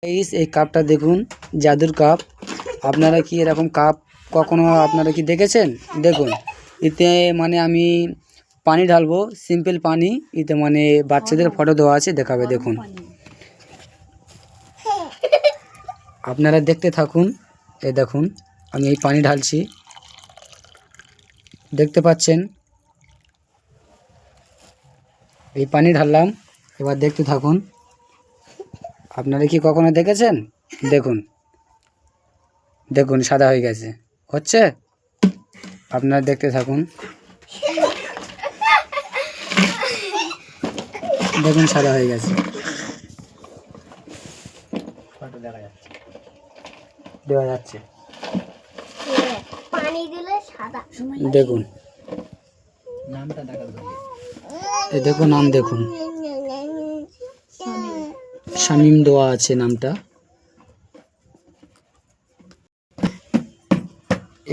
এই কাপটা দেখুন, জাদুর কাপ। আপনারা কি এরকম কাপ কখনো আপনারা কি দেখেছেন? দেখুন, এতে মানে আমি পানি ঢালবো, সিম্পল পানি। এতে মানে বাচ্চাদের ফটো দেওয়া আছে, দেখাবে দেখুন। আপনারা দেখতে থাকুন। এই দেখুন, আমি এই পানি ঢালছি, দেখতে পাচ্ছেন? এই পানি ঢাললাম, এবার দেখতে থাকুন। আপনারা কি কখনো দেখেছেন? দেখুন, দেখুন সাদা হয়ে গেছে, হচ্ছে। আপনারা দেখতে থাকুন, দেখুন সাদা হয়ে গেছে, দেওয়া যাচ্ছে। দেখুন নামটা এই দেখুন, নাম দেখুন, শামীম দেওয়া আছে নামটা।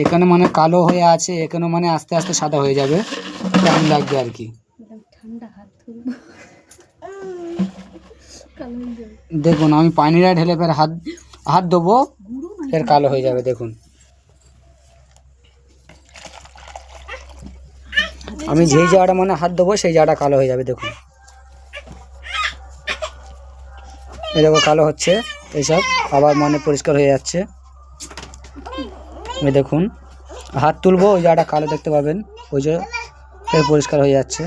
এখানে মানে কালো হয়ে আছে, এখানে মানে আস্তে আস্তে সাদা হয়ে যাবে, টাইম লাগবে আর কি। দেখুন আমি পানিটা ঢেলে ফের হাত হাত দেবো, ফের কালো হয়ে যাবে। দেখুন আমি যেই জায়গাটা মানে হাত দেবো সেই জায়গাটা কালো হয়ে যাবে। দেখুন এই দেখো কালো হচ্ছে, এইসব আবার মানে পরিষ্কার হয়ে যাচ্ছে। এই দেখুন হাত তুলবো, ওই জায়গাটা কালো দেখতে পাবেন, ওই যে ফের পরিষ্কার হয়ে যাচ্ছে।